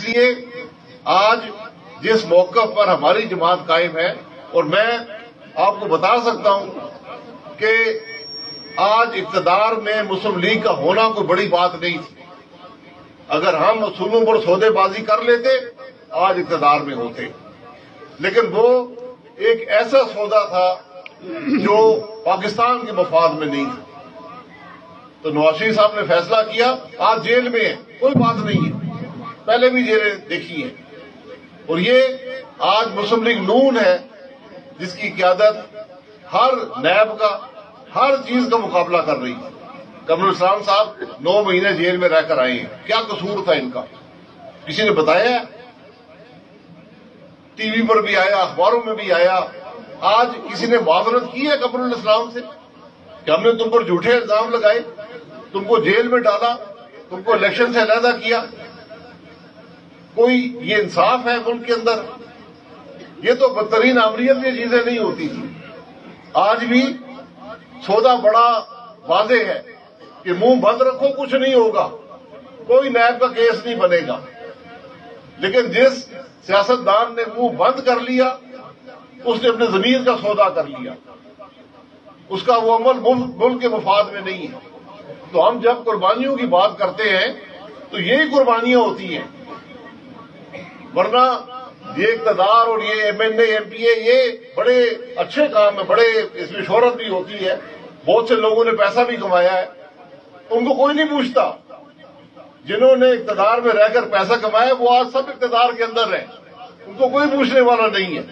لیے آج جس موقف پر ہماری جماعت قائم ہے، اور میں آپ کو بتا سکتا ہوں کہ آج اقتدار میں مسلم لیگ کا ہونا کوئی بڑی بات نہیں تھی۔ اگر ہم اصولوں پر سودے بازی کر لیتے آج اقتدار میں ہوتے، لیکن وہ ایک ایسا سودا تھا جو پاکستان کے مفاد میں نہیں تھا۔ تو نواز شریف صاحب نے فیصلہ کیا، آج جیل میں ہے، کوئی بات نہیں ہے، پہلے بھی جیلیں دیکھی ہیں، اور یہ آج مسلم لیگ نون ہے جس کی قیادت ہر نیب کا ہر چیز کا مقابلہ کر رہی ہے۔ قمر الاسلام صاحب 9 مہینے جیل میں رہ کر آئے ہیں، کیا قصور تھا ان کا؟ کسی نے بتایا؟ ٹی وی پر بھی آیا، اخباروں میں بھی آیا۔ آج کسی نے معذرت کی ہے قمر الاسلام سے کہ ہم نے تم پر جھوٹے الزام لگائے، تم کو جیل میں ڈالا، تم کو الیکشن سے علیحدہ کیا؟ کوئی یہ انصاف ہے ملک کے اندر؟ یہ تو بدترین آمریت میں چیزیں نہیں ہوتی تھی۔ آج بھی سودا بڑا واضح ہے کہ منہ بند رکھو، کچھ نہیں ہوگا، کوئی نیب کا کیس نہیں بنے گا، لیکن جس سیاستدان نے منہ بند کر لیا اس نے اپنے ضمیر کا سودا کر لیا، اس کا وہ عمل ملک کے مفاد میں نہیں ہے۔ تو ہم جب قربانیوں کی بات کرتے ہیں تو یہی قربانیاں ہوتی ہیں، ورنہ یہ اقتدار اور یہ M N A M P A یہ بڑے اچھے کام ہیں، بڑے اس میں شہرت بھی ہوتی ہے، بہت سے لوگوں نے پیسہ بھی کمایا ہے، ان کو کوئی نہیں پوچھتا۔ جنہوں نے اقتدار میں رہ کر پیسہ کمایا وہ آج سب اقتدار کے اندر ہیں، ان کو کوئی پوچھنے والا نہیں ہے۔